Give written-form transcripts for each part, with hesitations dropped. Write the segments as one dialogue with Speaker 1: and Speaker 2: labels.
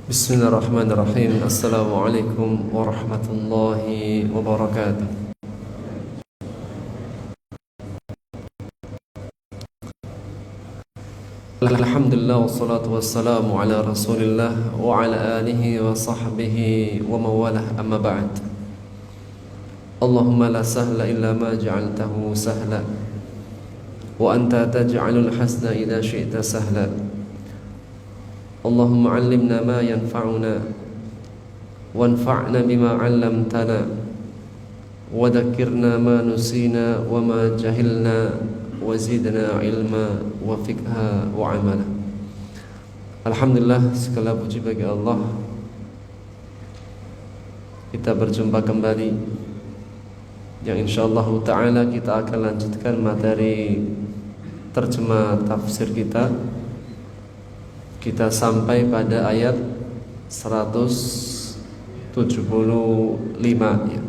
Speaker 1: Bismillahirrahmanirrahim. Assalamualaikum warahmatullahi wabarakatuh. Alhamdulillah wassalatu wassalamu ala Rasulillah wa ala alihi wa sahbihi wa mawalah, amma ba'd. Allahumma la sahla illa ma ja'altahu sahla wa anta taj'alul hasna idza syi'ta sahla. Allahumma 'allimna ma yanfa'una wanfa'na bima 'allamtana wa dhakkirna ma nusina wa ma jahilna wa zidna ilma wa fiqha wa amala. Alhamdulillah, segala puji bagi Allah. Kita berjumpa kembali, yang insyaallah ta'ala kita akan lanjutkan materi terjemah tafsir kita. Kita sampai pada ayat 175 ya.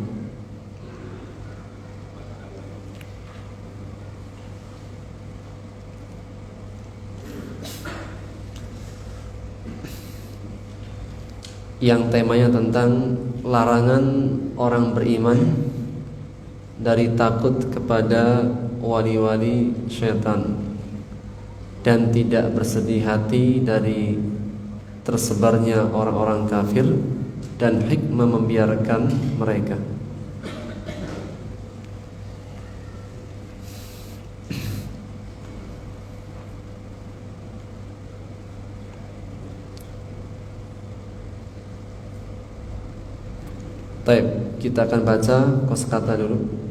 Speaker 1: Yang temanya tentang larangan orang beriman dari takut kepada wali-wali syaitan dan tidak bersedih hati dari tersebarnya orang-orang kafir dan hikmah membiarkan mereka. Baik, kita akan baca kosakata dulu.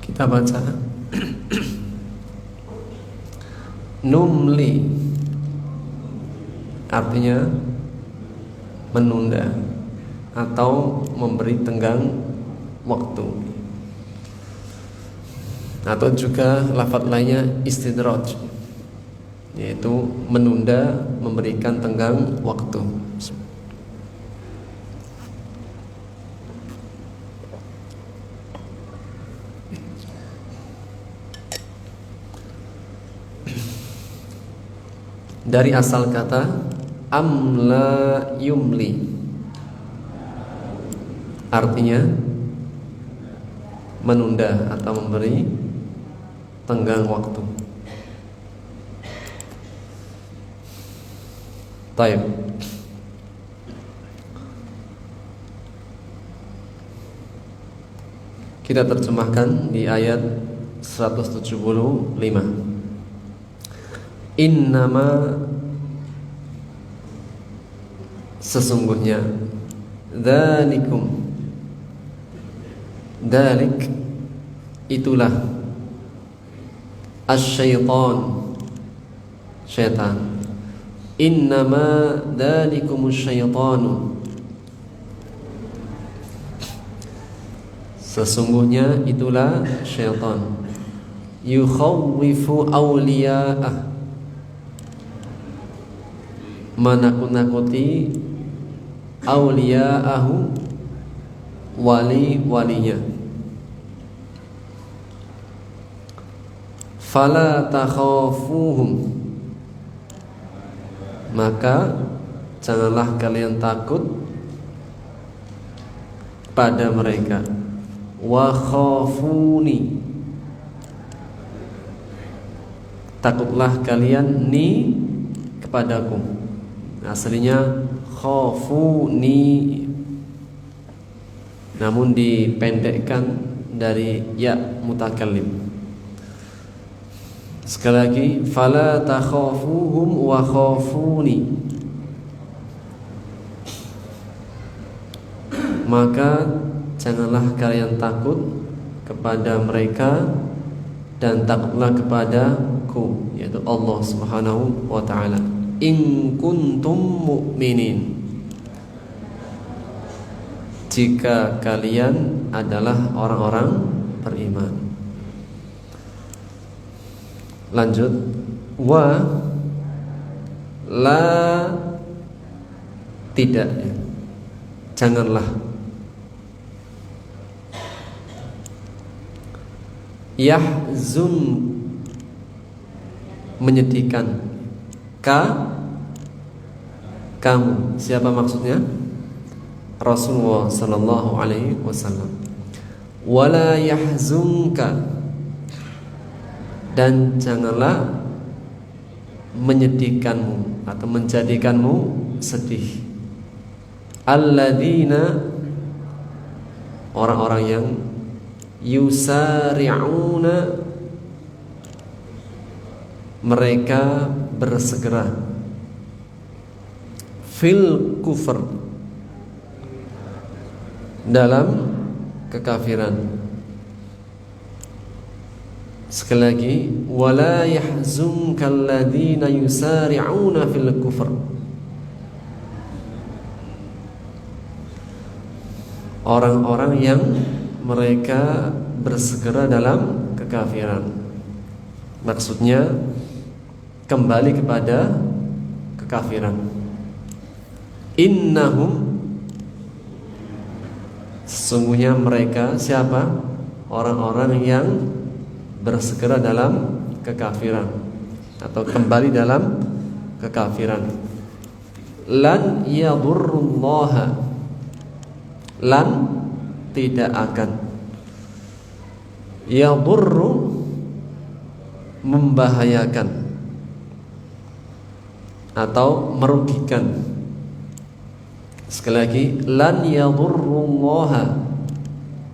Speaker 1: Kita baca. Numli artinya menunda atau memberi tenggang waktu, atau juga lafaz lainnya istidraj, yaitu menunda, memberikan tenggang waktu. Dari asal kata amla yumli, artinya menunda atau memberi tenggang waktu. Taib. Kita terjemahkan di ayat 175. Innama, sesungguhnya, dzalikum, dzalik, itulah, asyaitan, syaitan. Innama dzalikumus syaitanu, sesungguhnya itulah syaitan. Yukhawwifu awliya'ah, menakut-nakuti awliya'ahu, wali-walinya. Fala takhafuhum, maka janganlah kalian takut pada mereka. Wa khafuni, takutlah kalian ni kepadaku. Aslinya khafuni, namun dipendekkan dari ya mutakallim. Sekali lagi, fala takhafuhum wa khafuni, maka janganlah kalian takut kepada mereka dan takutlah kepadaku, yaitu Allah Subhanahu wa ta'ala. In kuntum mu'minin, jika kalian adalah orang-orang beriman. Lanjut, wa la, tidak, janganlah, yahzun, menyedihkan, kamu. Siapa maksudnya? Rasulullah sallallahu alaihi wasallam. Wala yahzunka, dan janganlah menyedihkanmu atau menjadikanmu sedih. Alladzina, orang-orang yang yusari'una, mereka bersegera, fil kufr, dalam kekafiran. Sekali lagi, wala yahzunkal ladzina yusari'una fil kufr, orang-orang yang mereka bersegera dalam kekafiran. Maksudnya kembali kepada kekafiran. Innahum, sesungguhnya mereka, siapa? Orang-orang yang bersegera dalam kekafiran atau kembali dalam kekafiran. Lan yadurrullaha, lan, tidak akan, yadurru, membahayakan atau merugikan. Sekali lagi, lan yadurrullaha,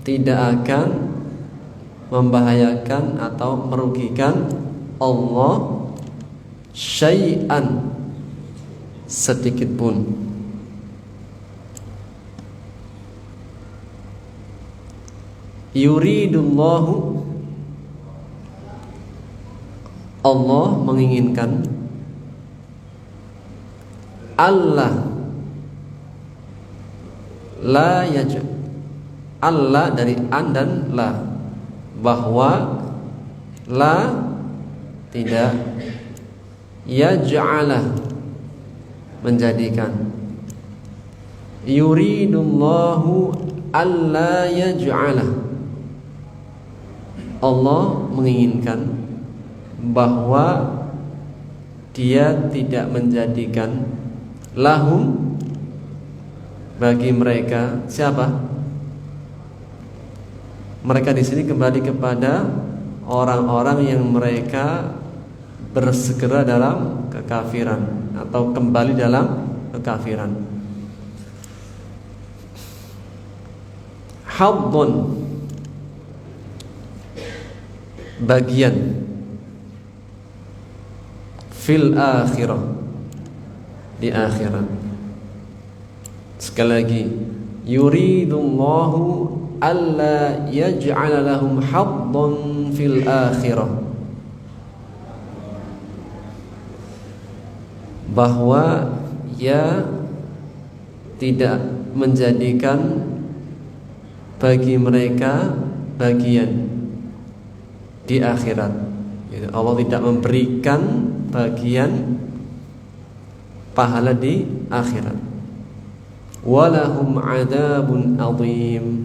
Speaker 1: tidak akan membahayakan atau merugikan Allah syai'an, sedikit pun. Yuridullahu, Allah menginginkan, Allah, la yaj', Allah dari an dan la, bahwa la, tidak, yaj'ala, menjadikan. Yuridullahu alla yaj'ala, Allah menginginkan bahwa Dia tidak menjadikan lahum, bagi mereka. Siapa? Mereka di sini kembali kepada orang-orang yang mereka bersegera dalam kekafiran atau kembali dalam kekafiran. Haddun, bagian, fil akhirah, di akhirat. Sekali lagi, yuridullahu alla yaj'ala lahum haddun fil akhirah, bahwa Ia tidak menjadikan bagi mereka bagian di akhirat. Allah tidak memberikan bagian pahala di akhirat. Walahum adzabun adzim,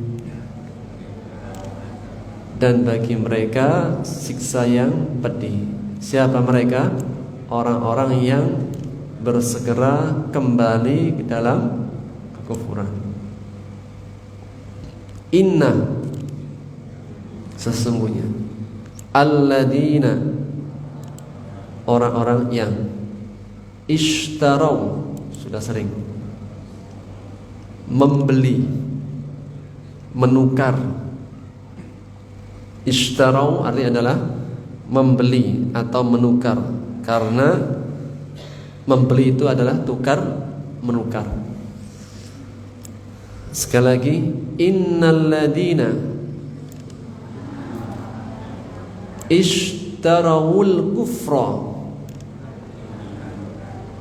Speaker 1: dan bagi mereka siksa yang pedih. Siapa mereka? Orang-orang yang bersegera kembali ke dalam kekufuran. Inna, sesungguhnya, alladzina, orang-orang yang ishtarau, sudah sering, membeli, menukar. Ishtarau artinya adalah membeli atau menukar, karena membeli itu adalah tukar menukar. Sekali lagi, innal ladina, Ishtarawul kufra,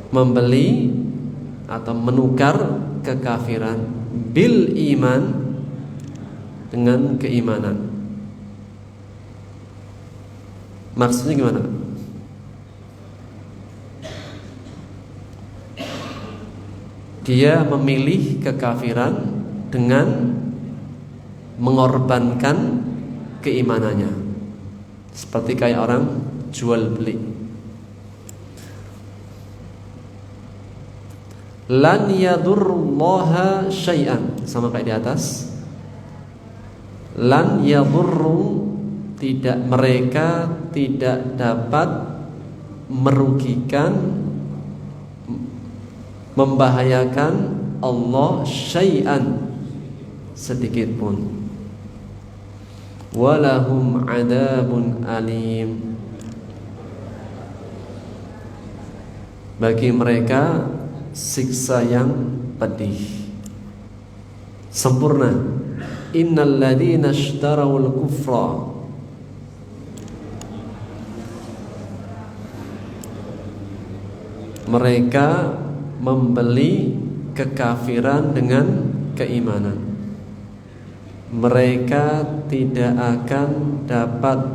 Speaker 1: membeli atau menukar kekafiran, bil iman, dengan keimanan. Maksudnya gimana? Dia memilih kekafiran dengan mengorbankan keimanannya, seperti kayak orang jual beli. Lan yadurrullaha syai'an, sama kayak di atas. Lan yadurru, mereka tidak dapat merugikan, membahayakan Allah syai'an, sedikit pun. Walahum adabun alim, bagi mereka siksa yang pedih, sempurna. Innal ladzina ishtarawul kufra, mereka membeli kekafiran dengan keimanan. Mereka tidak akan dapat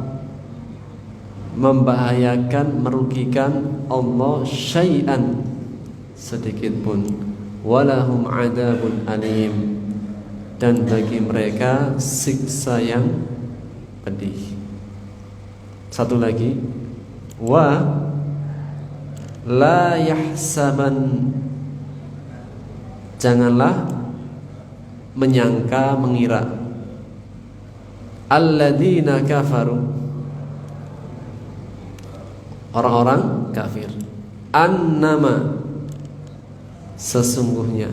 Speaker 1: membahayakan, merugikan Allah syai'an, sedikit pun. Walahum adabun alim, dan bagi mereka siksa yang pedih. Satu lagi, wa la yahsaban, janganlah menyangka, mengira, alladzina kafaru, orang-orang kafir, annama, sesungguhnya,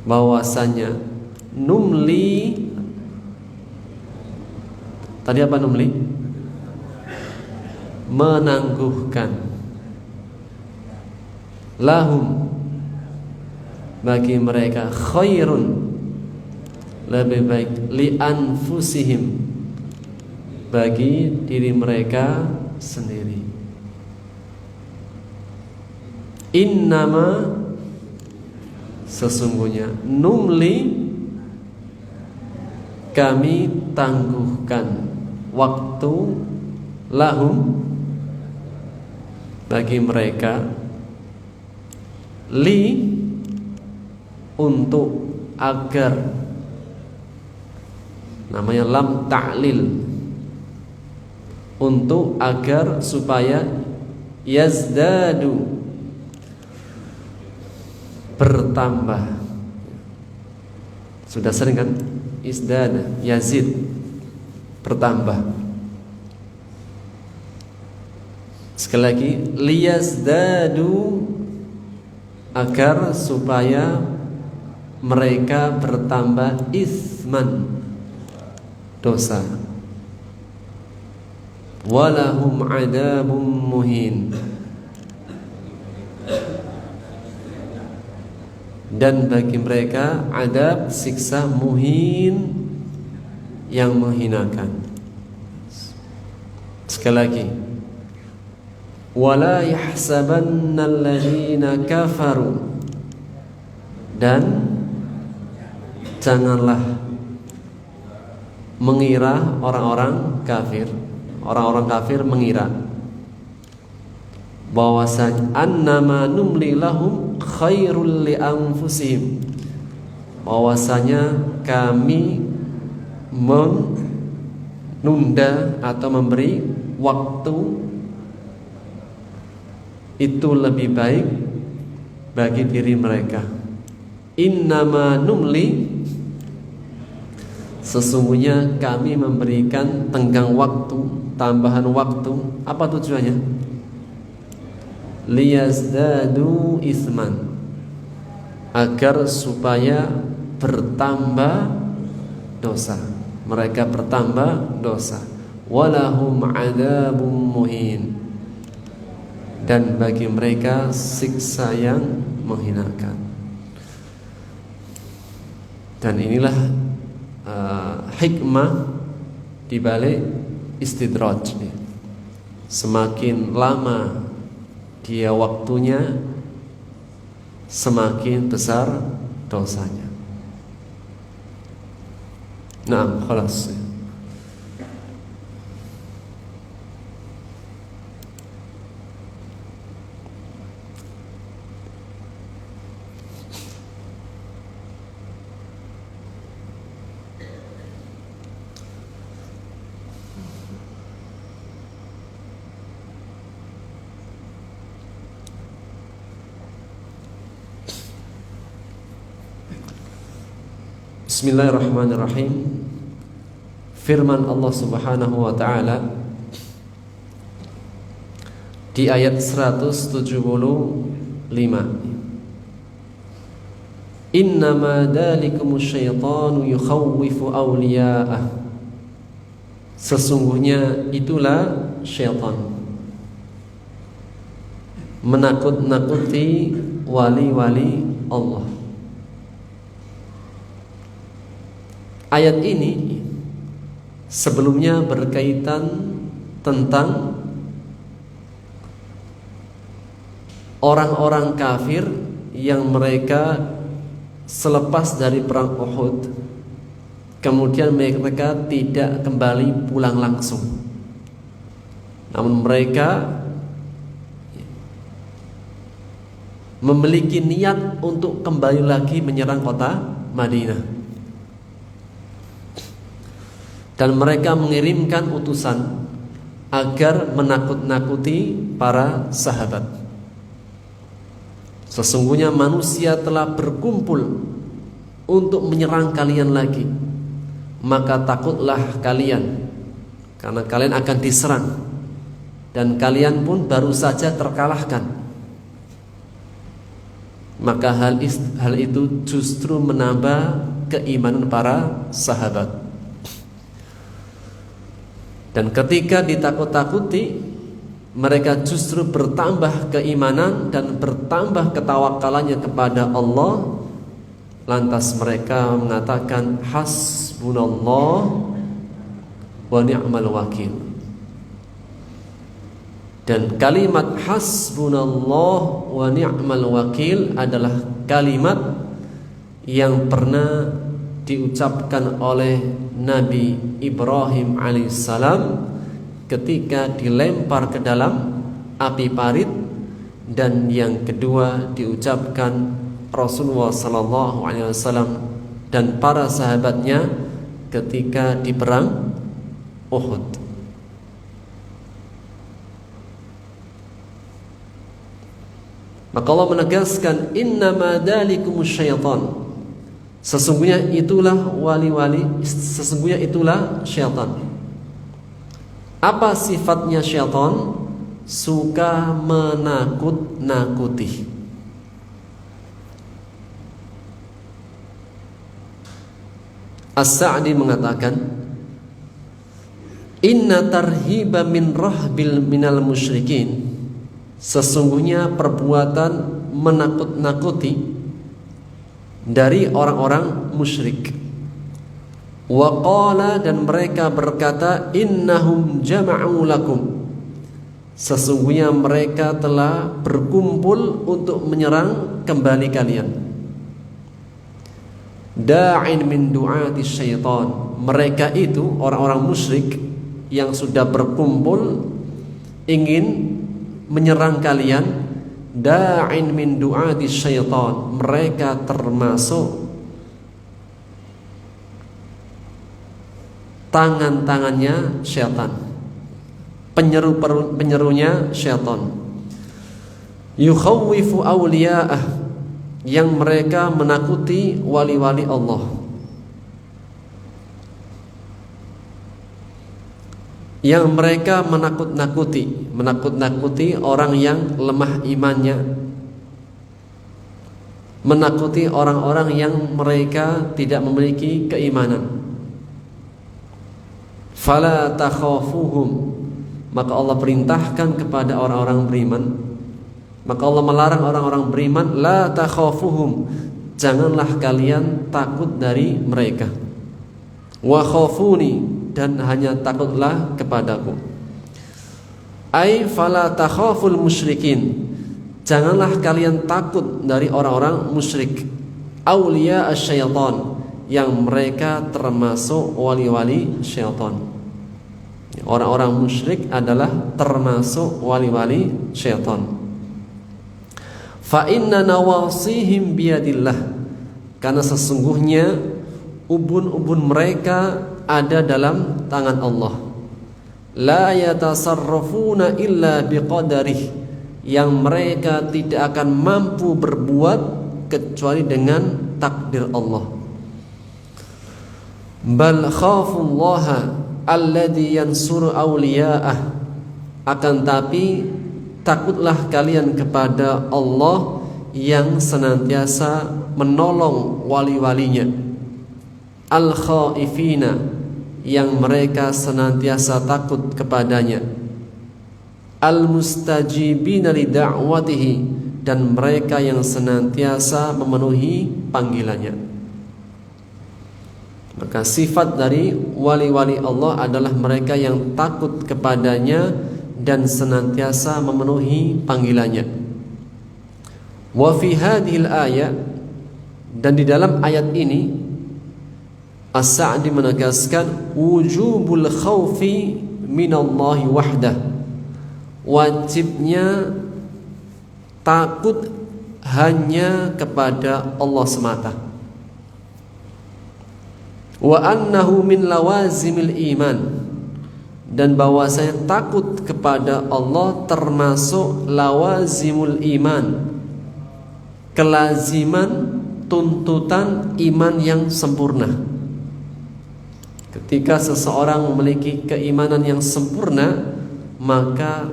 Speaker 1: bahwasanya, numli, tadi apa numli? Menangguhkan, lahum, bagi mereka, khairun, lebih baik, li anfusihim, bagi diri mereka sendiri. Innama, sesungguhnya, numli, kami tangguhkan waktu, lahum, bagi mereka, li, untuk, agar, namanya lam ta'lil, untuk, agar, supaya, yazdadu, bertambah. Sudah sering kan? Izdad, yazid, bertambah. Sekali lagi, liyazdadu, agar, supaya mereka bertambah, isman, dosa. Walahum adabum muhin, dan bagi mereka adab, siksa, muhin, yang menghinakan. Sekali lagi, wala yahsabanna alladzina kafaru, dan janganlah mengira orang-orang kafir. Orang-orang kafir mengira bahwasanya annama numli lahum khairul li anfusihim, bahwasanya kami menunda atau memberi waktu itu lebih baik bagi diri mereka. Innama numli, sesungguhnya kami memberikan tenggang waktu, tambahan waktu. Apa tujuannya? Liyazdadu isman, agar supaya bertambah dosa. Mereka bertambah dosa. Walahum adabum muhin, dan bagi mereka siksa yang menghinakan. Dan inilah hikmah dibalik istidraj. Semakin lama dia waktunya, semakin besar dosanya. Nah, khalas. Bismillahirrahmanirrahim. Firman Allah Subhanahu wa taala di ayat 175. Innama dzalikumus syaitanu yukhawwifu awliya'ah. Sesungguhnya itulah syaitan menakut-nakuti wali-wali Allah. Ayat ini sebelumnya berkaitan tentang orang-orang kafir yang mereka selepas dari perang Uhud kemudian mereka tidak kembali pulang langsung, namun mereka memiliki niat untuk kembali lagi menyerang kota Madinah. Dan mereka mengirimkan utusan agar menakut-nakuti para sahabat. Sesungguhnya manusia telah berkumpul untuk menyerang kalian lagi, maka takutlah kalian, karena kalian akan diserang, dan kalian pun baru saja terkalahkan. Maka hal itu justru menambah keimanan para sahabat. Dan ketika ditakut-takuti, mereka justru bertambah keimanan dan bertambah ketawakalannya kepada Allah. Lantas mereka mengatakan hasbunallah wa ni'mal wakil. Dan kalimat hasbunallah wa ni'mal wakil adalah kalimat yang pernah diucapkan oleh Nabi Ibrahim alaihissalam ketika dilempar ke dalam api parit, dan yang kedua diucapkan Rasulullah sallallahu alaihi wasallam dan para sahabatnya ketika di perang Uhud. Maka Allah menegaskan innama dzalikumus syaitan. Sesungguhnya itulah wali-wali, sesungguhnya itulah syaitan. Apa sifatnya syaitan? Suka menakut-nakuti. As-Sa'di mengatakan, inna tarhiba min rahbil minal musyrikin. Sesungguhnya perbuatan menakut-nakuti dari orang-orang musyrik. Wa qala, dan mereka berkata, innahum jama'u lakum. Sesungguhnya mereka telah berkumpul untuk menyerang kembali kalian. Da'in min du'ati syaitan. Mereka itu orang-orang musyrik yang sudah berkumpul ingin menyerang kalian. Da'in min du'ati syaitan. Mereka termasuk tangan-tangannya syaitan, penyerunya syaitan. Yukhawwifu awliya'ah, yang mereka menakuti wali-wali Allah. Yang mereka menakut-nakuti orang yang lemah imannya, menakuti orang-orang yang mereka tidak memiliki keimanan. Fala takhafuhum, maka Allah perintahkan kepada orang-orang beriman, maka Allah melarang orang-orang beriman, la takhafuhum, janganlah kalian takut dari mereka. Wa khafuni, dan hanya takutlah kepadaku. Ai fala takhaful musyrikin, janganlah kalian takut dari orang-orang musyrik. Auliya asyaitan, yang mereka termasuk wali-wali syaitan. Orang-orang musyrik adalah termasuk wali-wali syaitan. Fa inna nawasihim biyadillah, karena sesungguhnya ubun-ubun mereka ada dalam tangan Allah. La yatasarrafuna illa biqadarih, yang mereka tidak akan mampu berbuat kecuali dengan takdir Allah. Bal khafullaha alladhi yansuru awliya'ah, akan tapi takutlah kalian kepada Allah yang senantiasa menolong wali-walinya. Al-khaifina, yang mereka senantiasa takut kepadanya. Al-mustajibina li da'watihi, dan mereka yang senantiasa memenuhi panggilannya. Maka sifat dari wali-wali Allah adalah mereka yang takut kepadanya dan senantiasa memenuhi panggilannya. Wa fi hadhil ayat, dan di dalam ayat ini As-Sa'di menegaskan wujubul khaufi minallahi wahdah, wajibnya takut hanya kepada Allah semata. Wa annahu min lawazimil iman, dan bahwasanya takut kepada Allah termasuk lawazimul iman, kelaziman tuntutan iman yang sempurna. Ketika seseorang memiliki keimanan yang sempurna, maka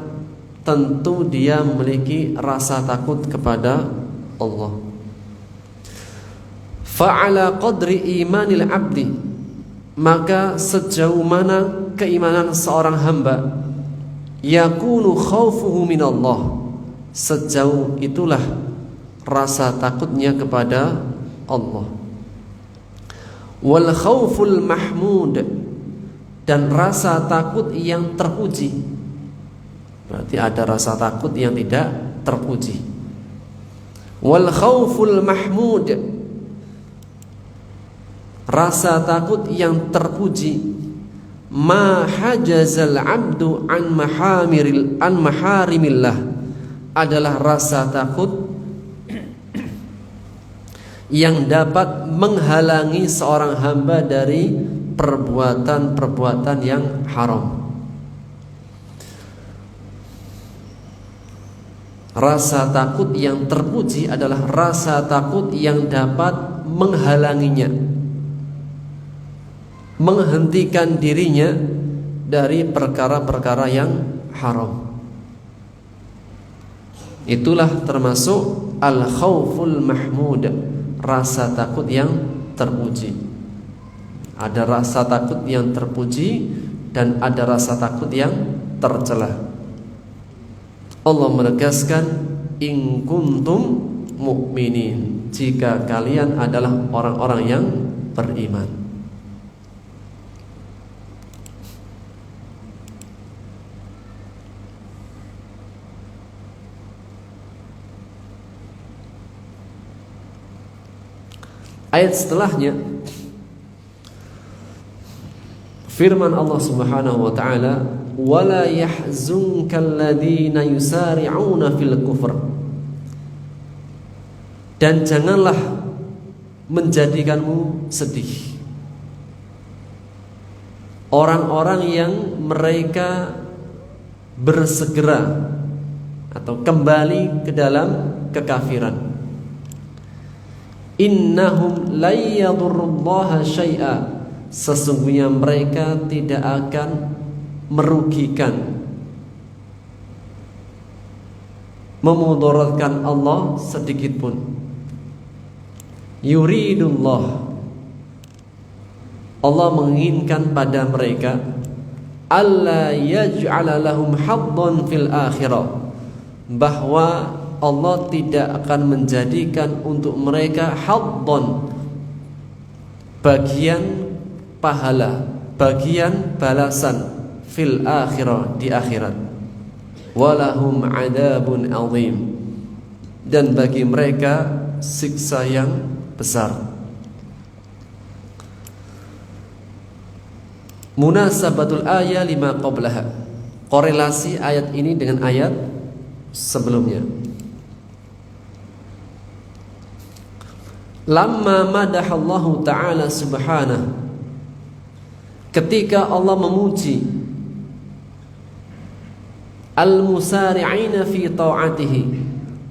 Speaker 1: tentu dia memiliki rasa takut kepada Allah. Fa'ala qadri imanil abdi, maka sejauh mana keimanan seorang hamba, yakunu khaufuhu minallah, sejauh itulah rasa takutnya kepada Allah. Wal khauful mahmud, dan rasa takut yang terpuji. Berarti ada rasa takut yang tidak terpuji. Wal khauful mahmud, rasa takut yang terpuji. Ma hajazal abdu an maharimillah, adalah rasa takut yang dapat menghalangi seorang hamba dari perbuatan-perbuatan yang haram. Rasa takut yang terpuji adalah rasa takut yang dapat menghalanginya, menghentikan dirinya dari perkara-perkara yang haram. Itulah termasuk al-khauful mahmud, rasa takut yang terpuji. Ada rasa takut yang terpuji dan ada rasa takut yang tercela. Allah menegaskan in kuntum mu'minin, jika kalian adalah orang-orang yang beriman. Ayat setelahnya firman Allah Subhanahu wa taala, wala yahzunkal ladzina yusari'una fil kufr, dan janganlah menjadikanmu sedih orang-orang yang mereka bersegera atau kembali ke dalam kekafiran. Innahum la yadurrullaha syai'a, sesungguhnya mereka tidak akan merugikan, memudaratkan Allah sedikit pun. Yuridullah, Allah menginginkan pada mereka alla yaj'ala lahum haddan fil akhirah, bahwa Allah tidak akan menjadikan untuk mereka haddan, bagian pahala bagian balasan fil akhirah, di akhirat. Walahum adabun azim, dan bagi mereka siksa yang besar. Munasabatul ayat lima qablaha, korelasi ayat ini dengan ayat sebelumnya. Lamma madahallahu ta'ala subhanahu, ketika Allah memuji al-musari'ina fi ta'atihi,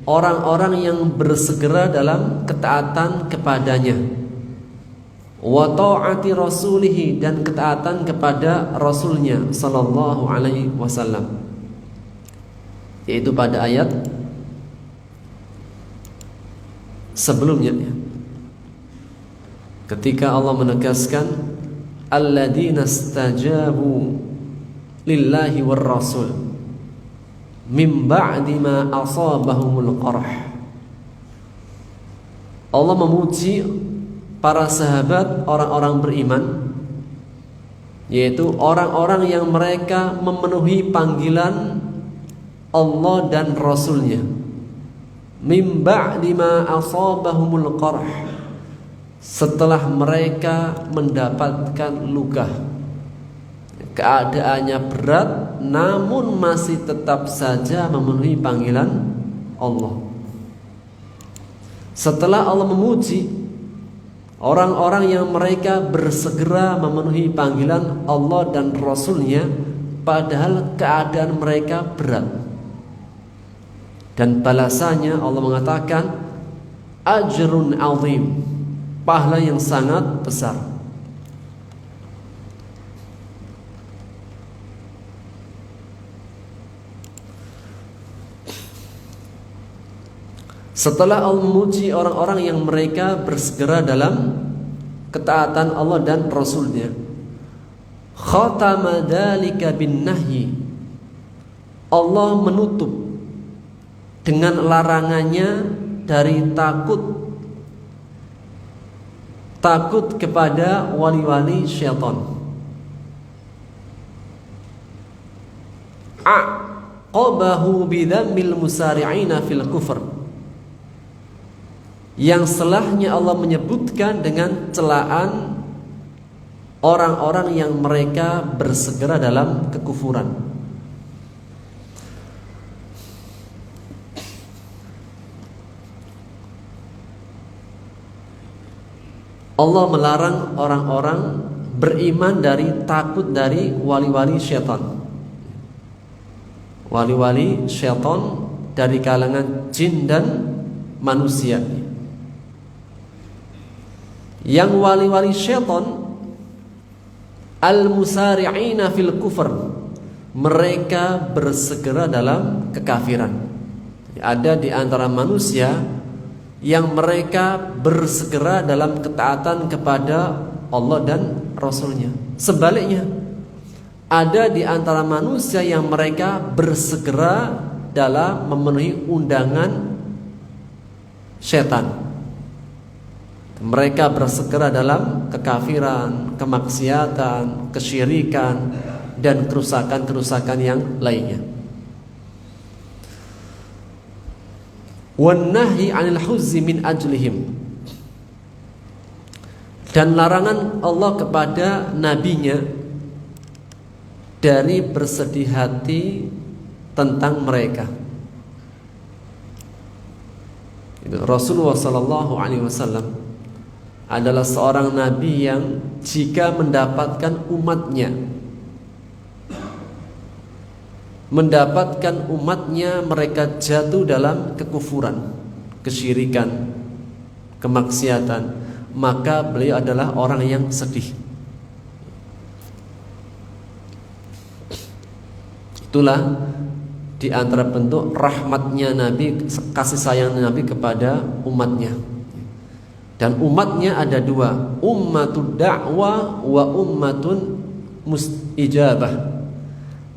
Speaker 1: orang-orang yang bersegera dalam ketaatan kepadanya, wa ta'ati rasulihi, dan ketaatan kepada rasulnya sallallahu alaihi wasallam, yaitu pada ayat sebelumnya, ketika Allah menegaskan alladzina istajabu lillahi war rasul min ba'di ma asabahumul qarh. Allah memuji para sahabat, orang-orang beriman, yaitu orang-orang yang mereka memenuhi panggilan Allah dan Rasulnya, min ba'di ma asabahumul qarh, setelah mereka mendapatkan luka, keadaannya berat, namun masih tetap saja memenuhi panggilan Allah. Setelah Allah memuji orang-orang yang mereka bersegera memenuhi panggilan Allah dan Rasulnya, padahal keadaan mereka berat, dan balasannya Allah mengatakan ajrun azim, pahala yang sangat besar. Setelah Allah memuji orang-orang yang mereka bersegera dalam ketaatan Allah dan Rasulnya, khatama dzalika bin nahyi, Allah menutup dengan larangannya dari takut kepada wali-wali syaitan. Aqabahu bidzammil musari'ina fil kufr, yang setelahnya Allah menyebutkan dengan celaan orang-orang yang mereka bersegera dalam kekufuran. Allah melarang orang-orang beriman dari takut dari wali-wali syaitan. Wali-wali syaitan dari kalangan jin dan manusia. Yang wali-wali syaitan al-musari'ina fil kufr, mereka bersegera dalam kekafiran. Ada di antara manusia yang mereka bersegera dalam ketaatan kepada Allah dan Rasulnya. Sebaliknya, ada di antara manusia yang mereka bersegera dalam memenuhi undangan syaitan. Mereka bersegera dalam kekafiran, kemaksiatan, kesyirikan, dan kerusakan-kerusakan yang lainnya. Wan nahyi 'anil huzzi min ajlihim, dan larangan Allah kepada nabinya dari bersedih hati tentang mereka. Rasulullah sallallahu alaihi wasallam adalah seorang nabi yang jika mendapatkan umatnya mereka jatuh dalam kekufuran, kesyirikan, kemaksiatan, maka beliau adalah orang yang sedih. Itulah di antara bentuk rahmatnya Nabi, kasih sayang Nabi kepada umatnya. Dan umatnya ada dua, ummatud da'wah wa ummatun mustajabah.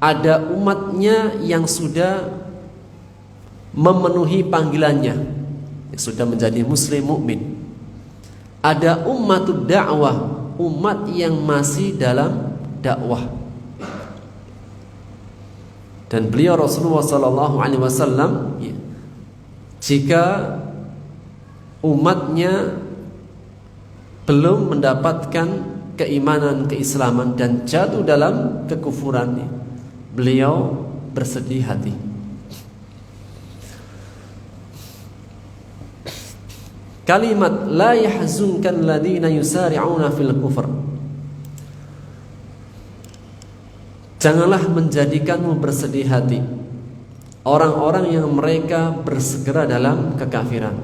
Speaker 1: Ada umatnya yang sudah memenuhi panggilannya, yang sudah menjadi muslim mukmin. Ada ummatud da'wah, umat yang masih dalam dakwah. Dan beliau Rasulullah sallallahu alaihi wasallam, jika umatnya belum mendapatkan keimanan, keislaman dan jatuh dalam kekufuran, beliau bersedih hati. Kalimat la yahzunkan ladina yusari'una fil kufr, janganlah menjadikanmu bersedih hati orang-orang yang mereka bersegera dalam kekafiran.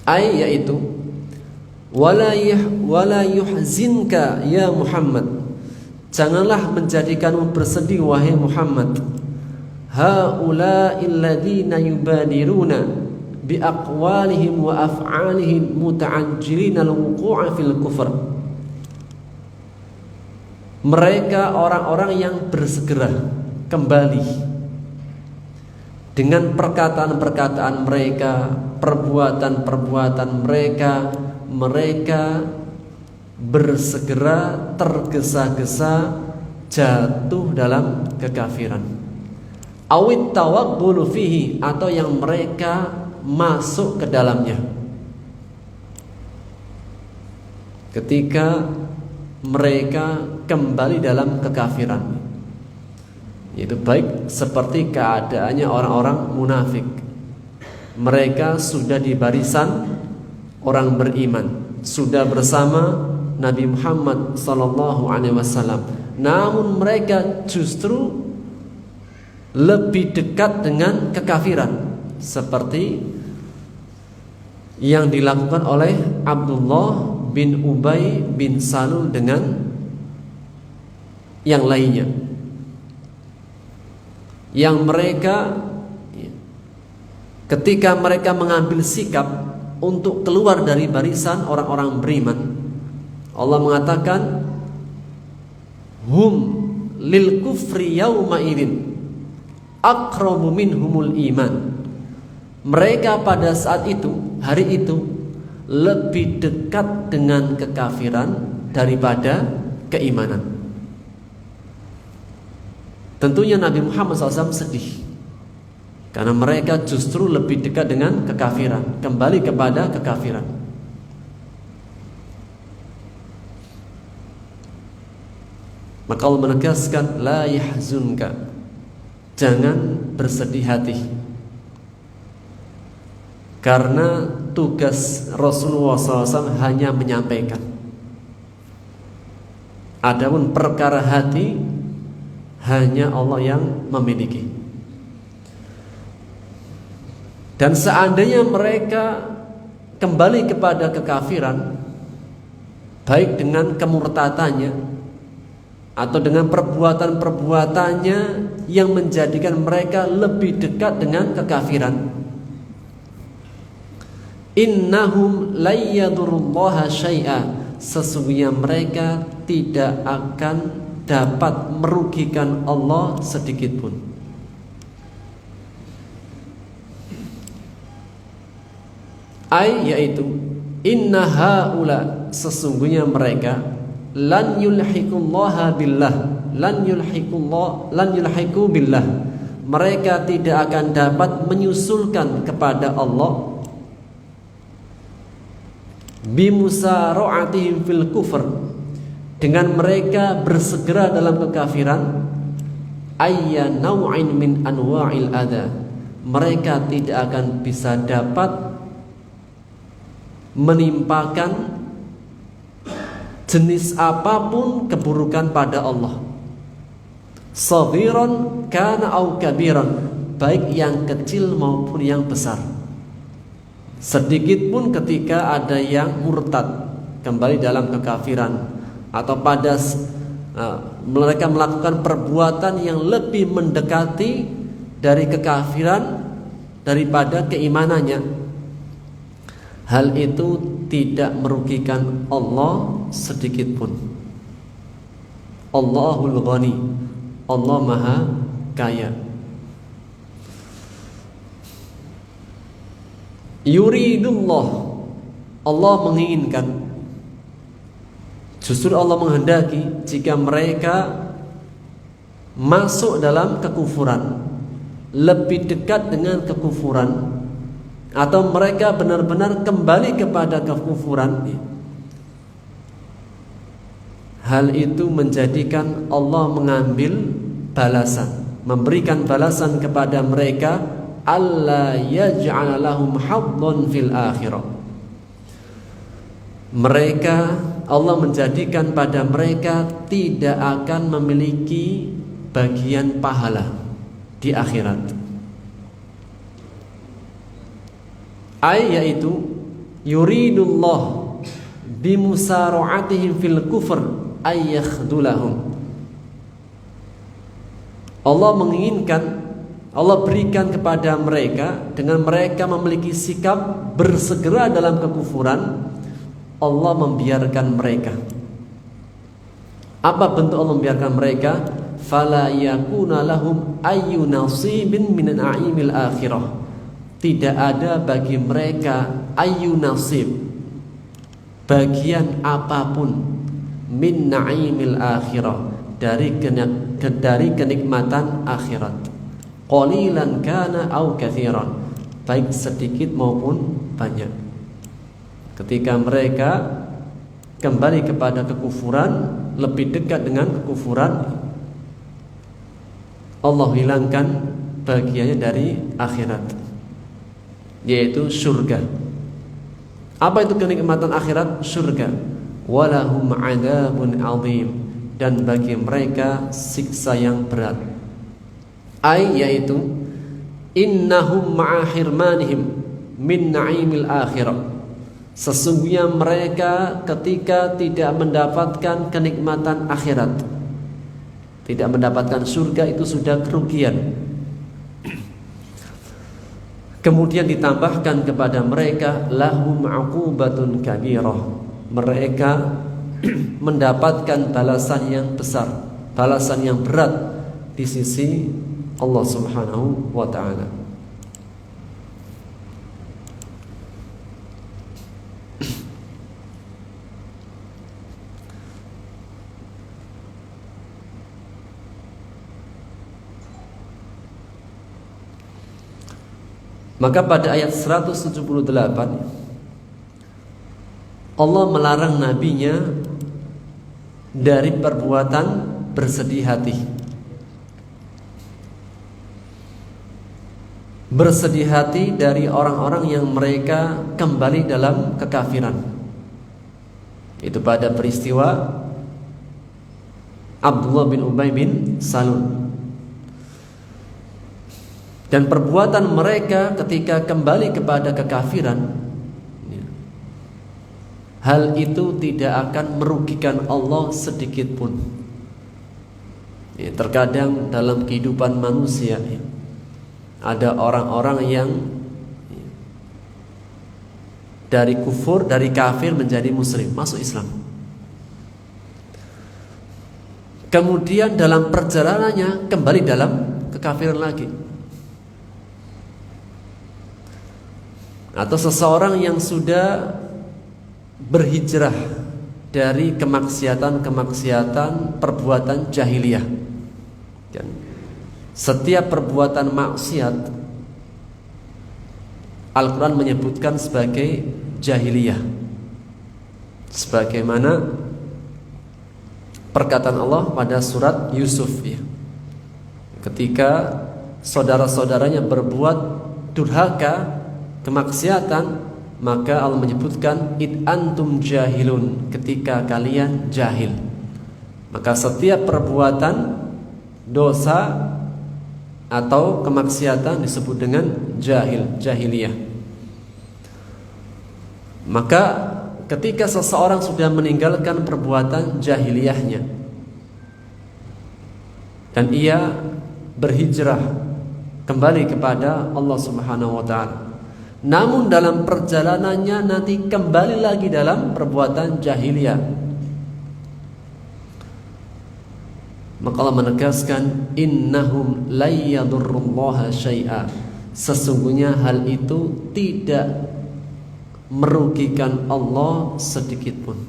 Speaker 1: Yaitu wala yuhzinka ya Muhammad, janganlah menjadikanmu bersedih wahai Muhammad, haula'il ladzina yubadiruna bi aqwalihim wa af'alihim muta'ajjilina al-wuqu'a fil kufr. Mereka orang-orang yang bersegera kembali dengan perkataan-perkataan mereka, perbuatan-perbuatan mereka. Mereka bersegera tergesa-gesa jatuh dalam kekafiran. Awit tawaqqulu fihi, atau yang mereka masuk ke dalamnya ketika mereka kembali dalam kekafiran. Itu baik seperti keadaannya orang-orang munafik. Mereka sudah di barisan orang beriman, sudah bersama Nabi Muhammad sallallahu alaihi wasallam, namun mereka justru lebih dekat dengan kekafiran, seperti yang dilakukan oleh Abdullah bin Ubay bin Salul dengan yang lainnya, yang mereka ketika mereka mengambil sikap untuk keluar dari barisan orang-orang beriman, Allah mengatakan hum lil kufri yauma idzin aqrabu minhumul iman. Mereka pada saat itu, hari itu, lebih dekat dengan kekafiran daripada keimanan. Tentunya Nabi Muhammad SAW sedih, karena mereka justru lebih dekat dengan kekafiran, kembali kepada kekafiran. Maka Allah menegaskan la yahzunka, jangan bersedih hati, karena tugas Rasulullah SAW hanya menyampaikan. Adapun perkara hati hanya Allah yang memiliki. Dan seandainya mereka kembali kepada kekafiran, baik dengan kemurtadannya atau dengan perbuatan-perbuatannya yang menjadikan mereka lebih dekat dengan kekafiran, innahum layyadurullaha syai'a, sesungguhnya mereka tidak akan dapat merugikan Allah sedikit pun. Yaitu inna haula, sesungguhnya mereka lan yulhiqullaha billah, lan yulhiqu billah, mereka tidak akan dapat menyusulkan kepada Allah bimusara'atihim fil kufr, dengan mereka bersegera dalam kekafiran, ayya naw'in min anwa'il adha, mereka tidak akan bisa dapat menimpakan jenis apapun keburukan pada Allah, saghiran kana au kabiran, baik yang kecil maupun yang besar. Sedikit pun ketika ada yang murtad, kembali dalam kekafiran, atau pada mereka melakukan perbuatan yang lebih mendekati dari kekafiran daripada keimanannya, hal itu tidak merugikan Allah sedikit pun. Allahul Ghani, Allah Maha Kaya. Yuridullah, Allah menginginkan Justru Allah menghendaki jika mereka masuk dalam kekufuran, lebih dekat dengan kekufuran, atau mereka benar-benar kembali kepada kekufuran, hal itu menjadikan Allah mengambil balasan, memberikan balasan kepada mereka, alla yaj'ala lahum haddhan fil akhirah. Mereka, Allah menjadikan pada mereka tidak akan memiliki bagian pahala di akhirat. Yaitu yuridullah bimusara'atihim fil kufr ayyakhdulahum. Allah menginginkan, Allah berikan kepada mereka, dengan mereka memiliki sikap bersegera dalam kekufuran, Allah membiarkan mereka. Apa bentuk Allah membiarkan mereka? Fala yakuna lahum ayyu nasibin min na'imil akhirah. Tidak ada bagi mereka ayyu nasib, bagian apapun, min na'imil akhirah, dari kenikmatan akhirat. Qalilan kana au katsiran, baik sedikit maupun banyak. Ketika mereka kembali kepada kekufuran, lebih dekat dengan kekufuran, Allah hilangkan bagiannya dari akhirat, yaitu surga. Apa itu kenikmatan akhirat? Surga. Walahum adzabun adzim, dan bagi mereka siksa yang berat. Yaitu innahum ma'a hirmanihim min na'imil akhirah. Sesungguhnya mereka ketika tidak mendapatkan kenikmatan akhirat, tidak mendapatkan surga, itu sudah kerugian. Kemudian ditambahkan kepada mereka lahum 'uqubatun kabirah. Mereka mendapatkan balasan yang besar, balasan yang berat di sisi Allah Subhanahu wa ta'ala. Maka pada ayat 178 Allah melarang nabinya dari perbuatan bersedih hati. Bersedih hati dari orang-orang yang mereka kembali dalam kekafiran. Itu pada peristiwa Abdullah bin Ubay bin Salul. Dan perbuatan mereka ketika kembali kepada kekafiran, hal itu tidak akan merugikan Allah sedikit pun. Terkadang dalam kehidupan manusia ada orang-orang yang dari kufur, dari kafir menjadi muslim, masuk Islam. Kemudian dalam perjalanannya kembali dalam kekafiran lagi. Atau seseorang yang sudah berhijrah dari kemaksiatan-kemaksiatan, perbuatan jahiliyah. Dan setiap perbuatan maksiat Al-Quran menyebutkan sebagai jahiliyah, sebagaimana perkataan Allah pada surat Yusuf, ketika saudara-saudaranya berbuat durhaka, kemaksiatan, maka Allah menyebutkan id antum jahilun, ketika kalian jahil. Maka setiap perbuatan dosa atau kemaksiatan disebut dengan jahiliyah. Maka ketika seseorang sudah meninggalkan perbuatan jahiliyahnya dan ia berhijrah kembali kepada Allah Subhanahu wa ta'ala, namun dalam perjalanannya nanti kembali lagi dalam perbuatan jahiliyah, maka Allah menegaskan innahum layyadurrullaha syai'a, sesungguhnya hal itu tidak merugikan Allah sedikit pun.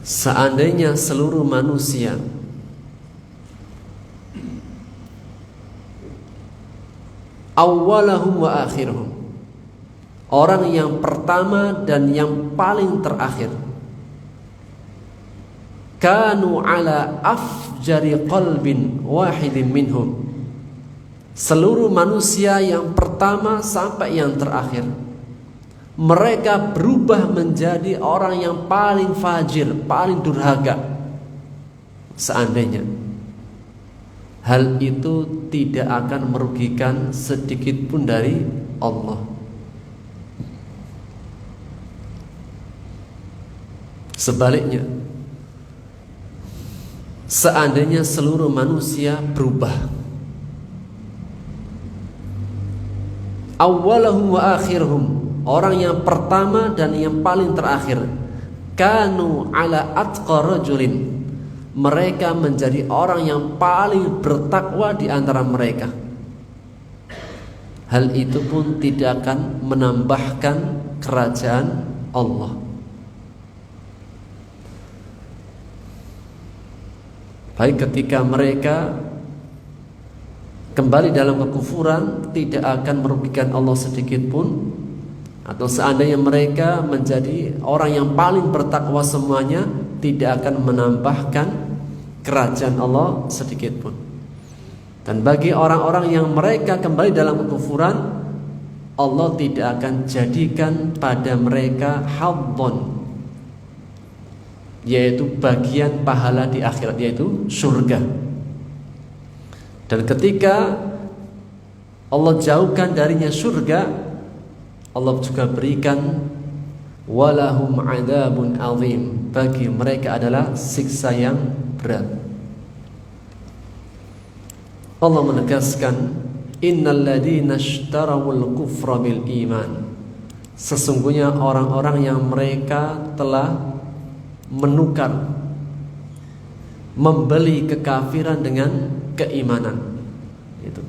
Speaker 1: seandainya seluruh manusia awwalahum wa akhiruhum, orang yang pertama dan yang paling terakhir, kanu ala afjari qalbin wahidin minhum, seluruh manusia yang pertama sampai yang terakhir, mereka berubah menjadi orang yang paling fajir, paling durhaka. Seandainya hal itu tidak akan merugikan sedikit pun dari Allah. Sebaliknya, seandainya seluruh manusia berubah, awwalahum wa akhiruhum, orang yang pertama dan yang paling terakhir, kanu ala atqa rajulin, mereka menjadi orang yang paling bertakwa di antara mereka. Hal itu pun tidak akan menambahkan kerajaan Allah. Baik ketika mereka kembali dalam kekufuran, tidak akan merugikan Allah sedikit pun, atau seandainya mereka menjadi orang yang paling bertakwa semuanya, tidak akan menambahkan kerajaan Allah sedikit pun. Dan bagi orang-orang yang mereka kembali dalam kekufuran, Allah tidak akan jadikan pada mereka haddon, yaitu bagian pahala di akhirat, yaitu surga. Dan ketika Allah jauhkan darinya surga, Allah juga berikan walahum adzabun azim, bagi mereka adalah siksa yang berat. Allah menegaskan, innal ladzina ishtarawul kufra bil iman, sesungguhnya orang-orang yang mereka telah menukar, membeli kekafiran dengan keimanan, itu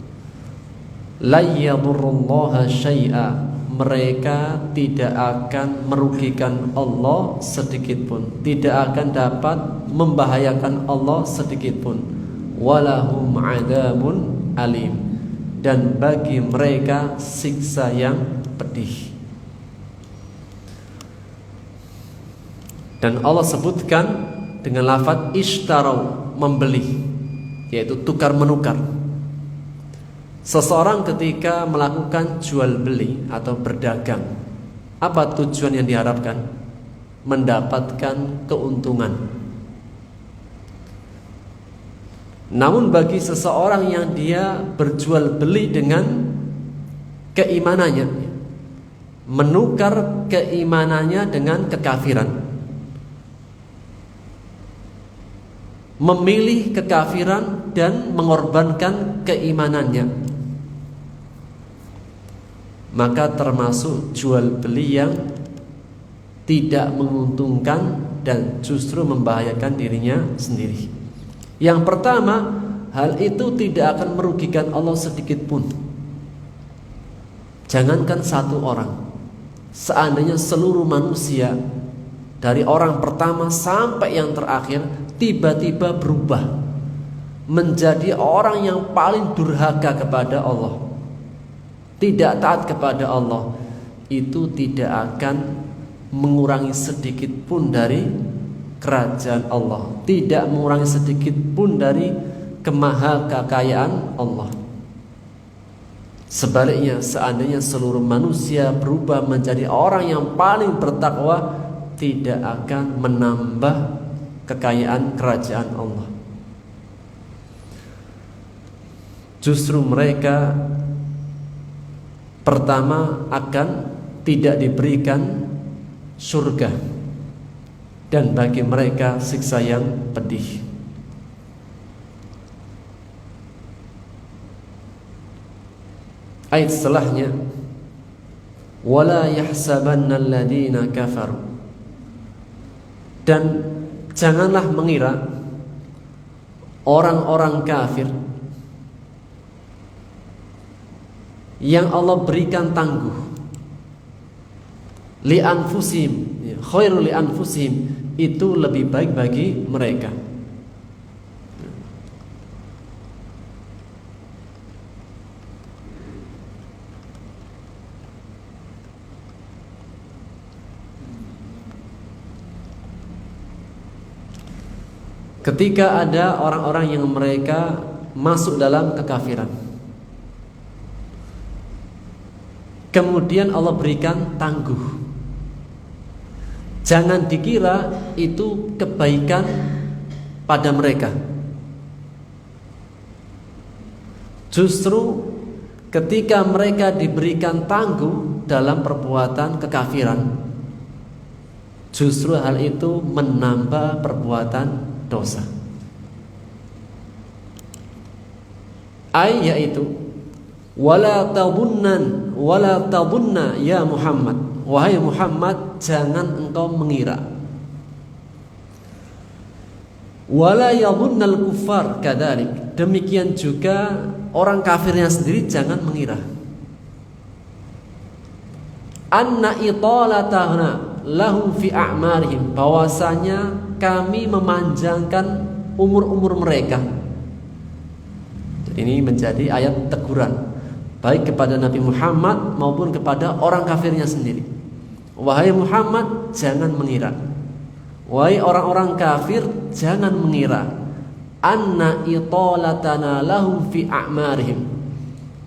Speaker 1: la yadurrullaha syai'a, mereka tidak akan merugikan Allah sedikit pun, tidak akan dapat membahayakan Allah sedikit pun. Walahum adzabun alim, dan bagi mereka siksa yang pedih. Dan Allah sebutkan dengan lafaz ishtarau, membeli, yaitu tukar menukar. Seseorang ketika melakukan jual beli atau berdagang, apa tujuan yang diharapkan? Mendapatkan keuntungan. Namun bagi seseorang yang dia berjual beli dengan keimanannya, menukar keimanannya dengan kekafiran, memilih kekafiran dan mengorbankan keimanannya, maka termasuk jual beli yang tidak menguntungkan dan justru membahayakan dirinya sendiri. Yang pertama, hal itu tidak akan merugikan Allah sedikit pun. Jangankan satu orang, seandainya seluruh manusia dari orang pertama sampai yang terakhir tiba-tiba berubah menjadi orang yang paling durhaka kepada Allah, tidak taat kepada Allah, itu tidak akan mengurangi sedikit pun dari kerajaan Allah, tidak mengurangi sedikit pun dari kemahakakayaan Allah. Sebaliknya, seandainya seluruh manusia berubah menjadi orang yang paling bertakwa, tidak akan menambah kekayaan kerajaan Allah. Justru mereka pertama akan tidak diberikan surga, dan bagi mereka siksa yang pedih. Ayat setelahnya, wala yahsabanna alladziina kafaru, dan janganlah mengira orang-orang kafir yang Allah berikan tangguh li anfusihim, khairul li anfusihim, itu lebih baik bagi mereka. Ketika ada orang-orang yang mereka masuk dalam kekafiran, kemudian Allah berikan tangguh, jangan dikira itu kebaikan pada mereka. Justru ketika mereka diberikan tangguh dalam perbuatan kekafiran, justru hal itu menambah perbuatan dosa. Yaitu wala tabunna ya Muhammad, wahai Muhammad, jangan engkau mengira. Wala yabunnal kuffar kadzalik, demikian juga orang kafirnya sendiri jangan mengira. Anna italatahna lahum fi a'marihim, bahwasanya kami memanjangkan umur-umur mereka. Ini menjadi ayat teguran baik kepada Nabi Muhammad maupun kepada orang kafirnya sendiri. Wahai Muhammad, jangan mengira, wahai orang-orang kafir, jangan mengira, anna italatana lahum fi a'marihim,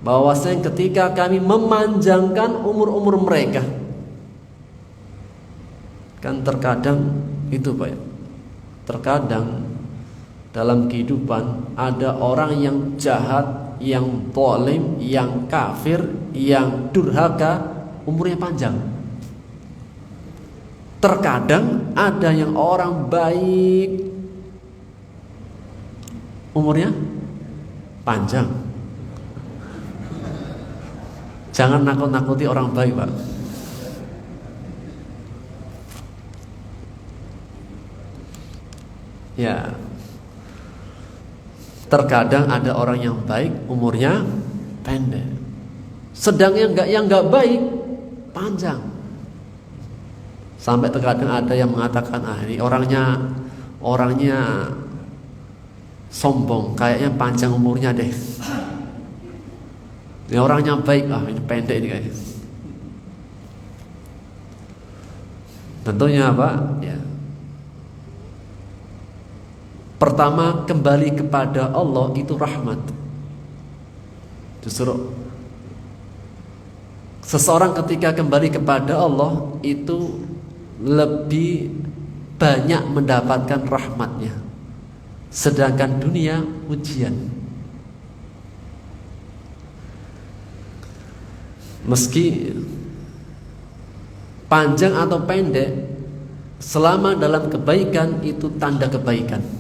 Speaker 1: bahwasanya ketika kami memanjangkan umur-umur mereka. Kan terkadang itu Pak ya, terkadang dalam kehidupan ada orang yang jahat, yang zalim, yang kafir, yang durhaka, umurnya panjang. Terkadang ada yang orang baik, umurnya panjang. Jangan nakut-nakuti orang baik Pak. Ya, terkadang ada orang yang baik umurnya pendek, sedang yang nggak baik panjang. Sampai terkadang ada yang mengatakan, ini orangnya sombong, kayaknya panjang umurnya deh. Ini orangnya baik, ini pendek ini kayaknya. Tentunya apa? Ya. Pertama, kembali kepada Allah itu rahmat. Justru seseorang ketika kembali kepada Allah itu lebih banyak mendapatkan rahmatnya, sedangkan dunia ujian. Meski panjang atau pendek, selama dalam kebaikan itu tanda kebaikan.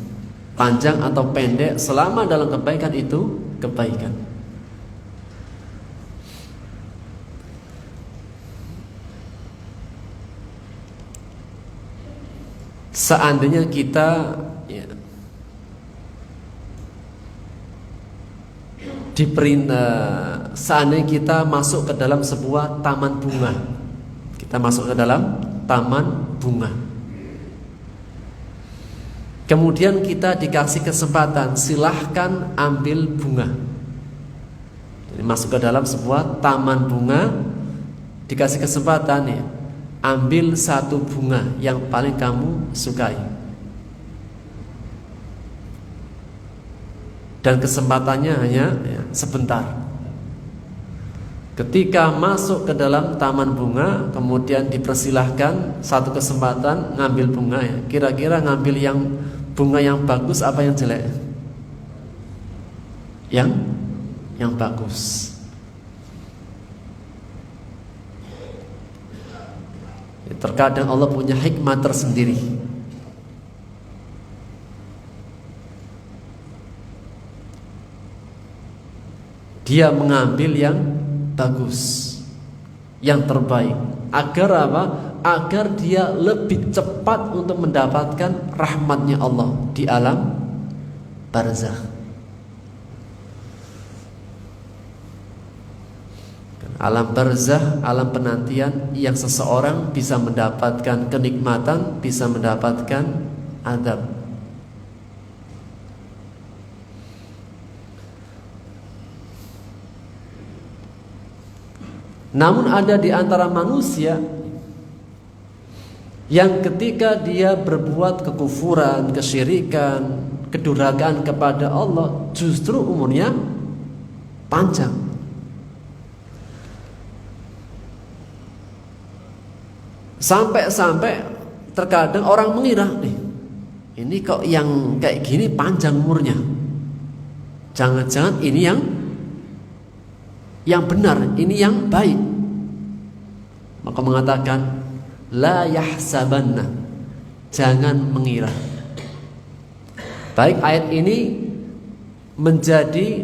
Speaker 1: Panjang atau pendek, selama dalam kebaikan itu kebaikan. Seandainya kita seandainya kita masuk ke dalam sebuah taman bunga, kita masuk ke dalam taman bunga, kemudian kita dikasih kesempatan, silahkan ambil bunga. Jadi masuk ke dalam sebuah taman bunga, dikasih kesempatan ya, ambil satu bunga yang paling kamu sukai. Dan kesempatannya hanya sebentar. Ketika masuk ke dalam taman bunga, kemudian dipersilahkan satu kesempatan ngambil bunga ya. Kira-kira ngambil yang bunga yang bagus apa yang jelek? Yang bagus. Terkadang Allah punya hikmah tersendiri. Dia mengambil yang bagus, yang terbaik, agar apa? Agar dia lebih cepat untuk mendapatkan rahmatnya Allah di alam barzakh. Alam barzah, alam penantian yang seseorang bisa mendapatkan kenikmatan, bisa mendapatkan azab. Namun ada di antara manusia yang ketika dia berbuat kekufuran, kesyirikan, kedurhakaan kepada Allah, justru umurnya panjang. Sampai-sampai terkadang orang mengira, ini kok yang kayak gini panjang umurnya, jangan-jangan ini yang benar, ini yang baik. Maka mengatakan, la yahsabanna, jangan mengira. Baik, ayat ini menjadi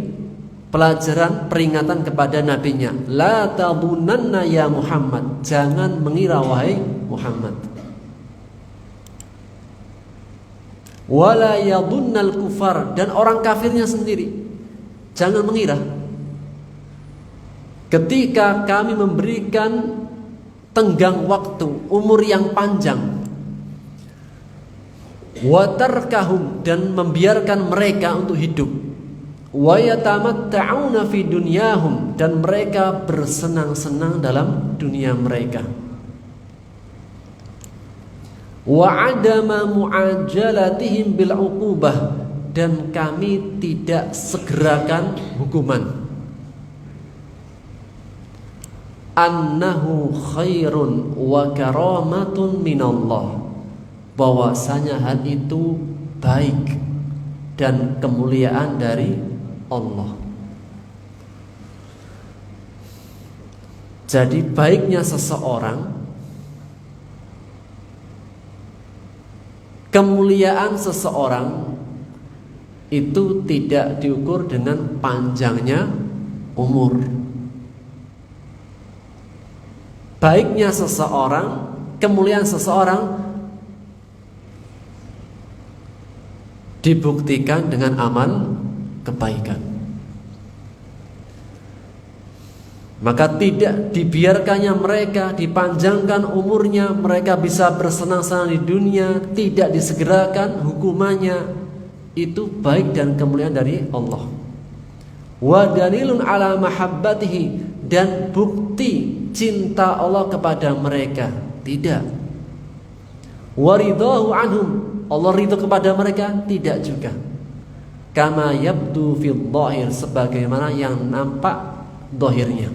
Speaker 1: pelajaran peringatan kepada nabinya. La tadunanna ya Muhammad, jangan mengira wahai Muhammad. Wala yadunnal kufar, dan orang kafirnya sendiri jangan mengira. Ketika kami memberikan tenggang waktu, umur yang panjang, watarkahum, dan membiarkan mereka untuk hidup, wa yatamatta'una fi dunyahum, dan mereka bersenang-senang dalam dunia mereka, wa adama mu'ajalatihim bil uqubah, dan kami tidak segerakan hukuman, annahu khairun wa karamatun minallah, bahwasanya hal itu baik dan kemuliaan dari Allah. Jadi baiknya seseorang, kemuliaan seseorang itu tidak diukur dengan panjangnya umur. Baiknya seseorang, kemuliaan seseorang dibuktikan dengan amal kebaikan. Maka tidak dibiarkannya mereka, dipanjangkan umurnya, mereka bisa bersenang-senang di dunia, tidak disegerakan hukumannya, itu baik dan kemuliaan dari Allah. Wa dalilun ala mahabbatihi, dan bukti cinta Allah kepada mereka. Tidak. Waridahu anhum, Allah ridho kepada mereka. Tidak juga. Kama yabdu fil dhahir, sebagaimana yang nampak dhahirnya.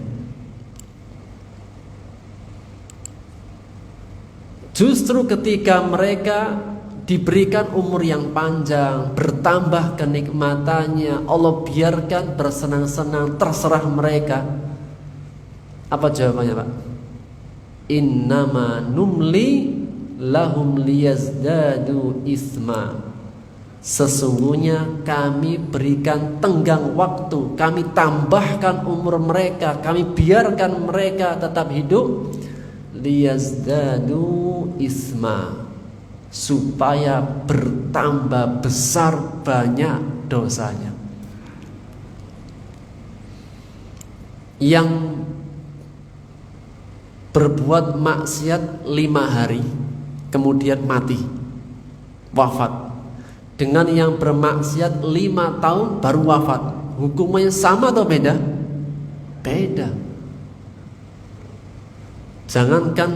Speaker 1: Justru ketika mereka diberikan umur yang panjang, bertambah kenikmatannya, Allah biarkan bersenang-senang, terserah mereka. Apa jawabannya, Pak? Innama numli lahum liyazdadu isma, sesungguhnya kami berikan tenggang waktu, kami tambahkan umur mereka, kami biarkan mereka tetap hidup, liyazdadu isma, supaya bertambah besar banyak dosanya. Yang berbuat maksiat 5 hari kemudian mati, wafat, dengan yang bermaksiat 5 tahun baru wafat, hukumannya sama atau beda? Beda. Jangankan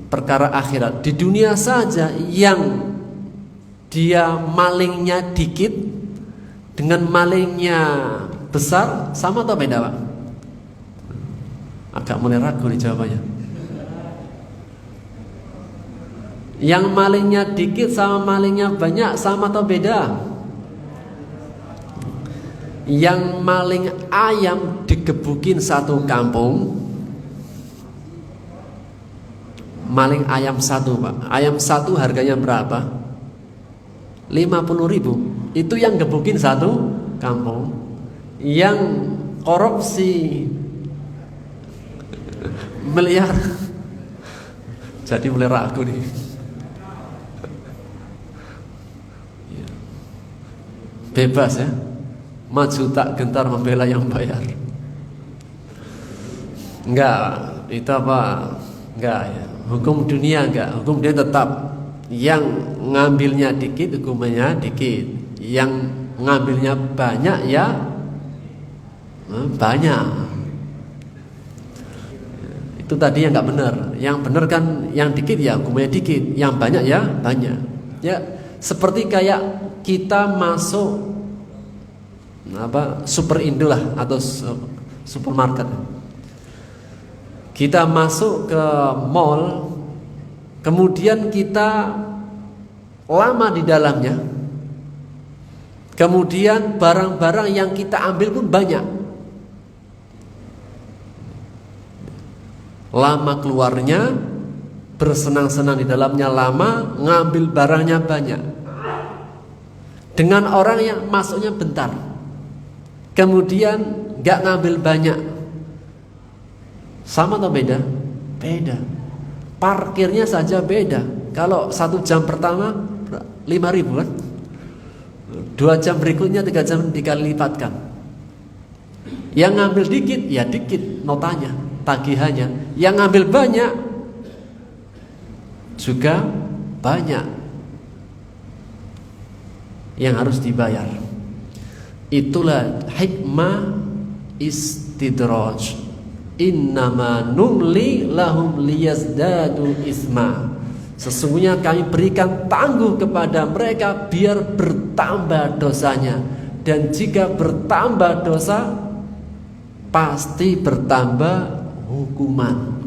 Speaker 1: perkara akhirat, di dunia saja yang dia malingnya dikit dengan malingnya besar sama atau beda, Pak? Agak mulai ragu nih jawabannya. Yang malingnya dikit sama malingnya banyak sama atau beda? Yang maling ayam digebukin satu kampung, maling ayam satu, Pak. Ayam satu harganya berapa? 50.000. Itu yang gebukin satu kampung. Yang korupsi miliar. Jadi mulai ragu nih. Bebas ya, maju tak gentar membela yang bayar. Enggak, itu apa? Enggak ya. Hukum dunia enggak, hukum dunia tetap yang ngambilnya dikit hukumannya dikit, yang ngambilnya banyak ya banyak. Itu tadi yang enggak benar. Yang benar kan yang dikit ya hukumannya dikit, yang banyak ya banyak. Ya, seperti kayak kita masuk Superindo lah atau supermarket. Kita masuk ke mall, kemudian kita lama di dalamnya, kemudian barang-barang yang kita ambil pun banyak. Lama keluarnya, bersenang-senang di dalamnya lama, ngambil barangnya banyak. Dengan orang yang masuknya bentar, kemudian gak ngambil banyak, sama atau beda? Beda. Parkirnya saja beda. Kalau 1 jam pertama 5.000 kan, 2 jam berikutnya 3 jam dikali lipatkan. Yang ngambil dikit ya dikit notanya, tagihannya. Yang ngambil banyak juga banyak yang harus dibayar. Itulah hikmah istidraj. Innama numli lahum liyazdadu isma. Sesungguhnya kami berikan tangguh kepada mereka biar bertambah dosanya. Dan jika bertambah dosa, pasti bertambah hukuman.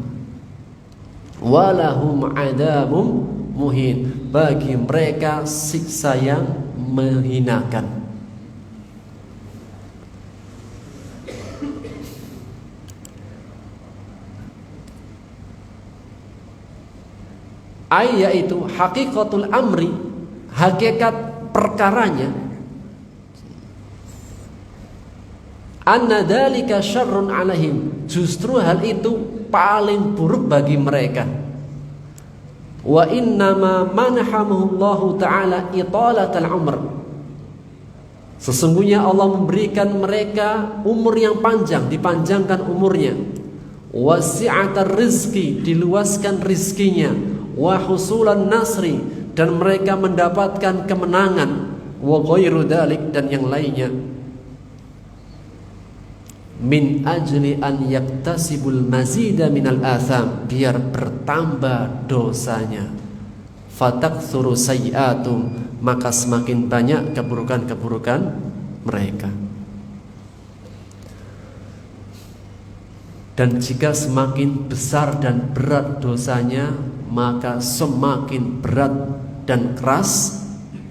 Speaker 1: Walahum adabum muhin. Bagi mereka siksa yang menghinakan. Yaitu hakikatul amri, hakikat perkaranya, anna dzalika syarrun alaihim, justru hal itu paling buruk bagi mereka. Wa innama manhamullahu ta'ala italatal umr, sesungguhnya Allah memberikan mereka umur yang panjang, dipanjangkan umurnya. Wasi'atar rizki, diluaskan rizkinya. Wa husulan nasri, dan mereka mendapatkan kemenangan. Wa ghairu dzalik, dan yang lainnya. Min ajli an yaktasibul mazida minal atham, biar bertambah dosanya. Fataktsuru sayyi'atum, maka semakin banyak keburukan-keburukan mereka. Dan jika semakin besar dan berat dosanya, maka semakin berat dan keras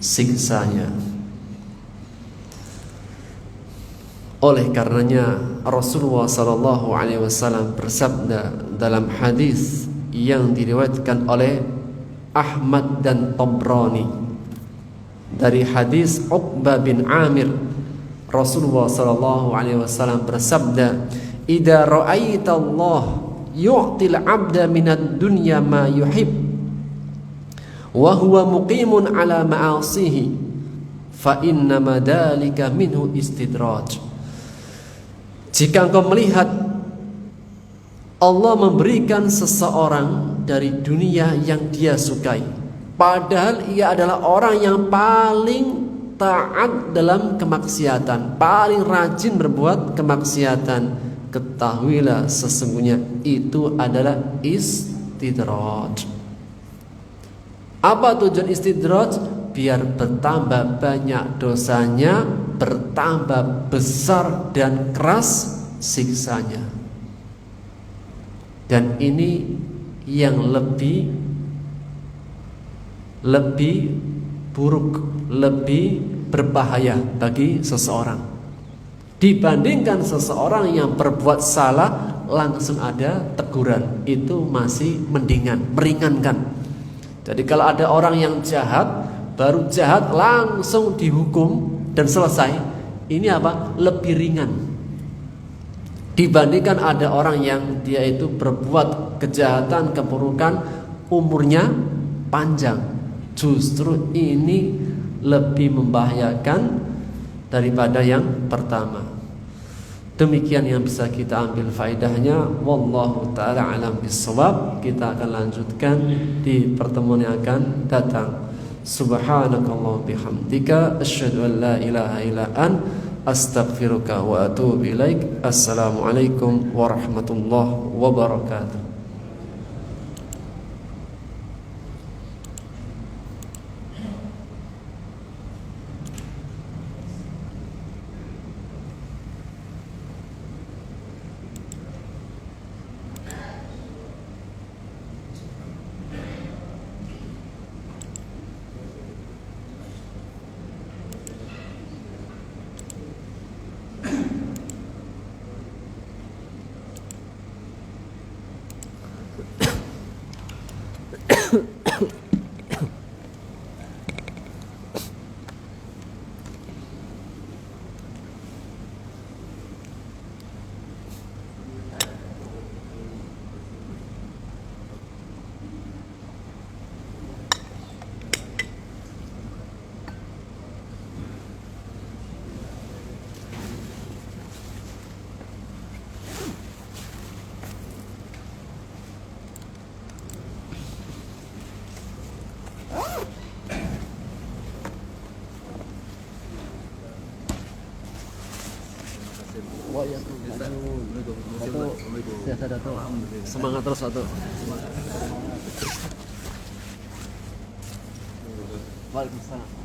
Speaker 1: siksanya. Oleh karenanya Rasulullah SAW bersabda dalam hadis yang diriwayatkan oleh Ahmad dan Tabrani dari hadis Uqbah bin Amir, Rasulullah SAW bersabda, "Idza ra'aita Allah yu'til 'abda minad dunya ma yuhib wa huwa muqimun 'ala ma'asihi fa inna dzalika minhu istidraj." Jika engkau melihat Allah memberikan seseorang dari dunia yang dia sukai, padahal ia adalah orang yang paling taat dalam kemaksiatan, paling rajin berbuat kemaksiatan, ketahuilah sesungguhnya itu adalah istidraj. Apa tujuan istidraj? Biar bertambah banyak dosanya, bertambah besar dan keras siksanya. Dan ini yang lebih buruk, lebih berbahaya bagi seseorang dibandingkan seseorang yang berbuat salah langsung ada teguran. Itu masih meringankan. Jadi kalau ada orang yang jahat, baru jahat langsung dihukum dan selesai, ini apa? Lebih ringan dibandingkan ada orang yang dia itu berbuat kejahatan, keburukan, umurnya panjang. Justru ini lebih membahayakan daripada yang pertama. Demikian yang bisa kita ambil faedahnya. Wallahu ta'ala alam bissawab. Kita akan lanjutkan di pertemuan yang akan datang. Subhanakallah bihamdika asyhadu an la ilaha illa an astaghfiruka wa atubu ilaik. Assalamualaikum warahmatullahi wabarakatuh. Semangat terus satu. Waalaikumsalam.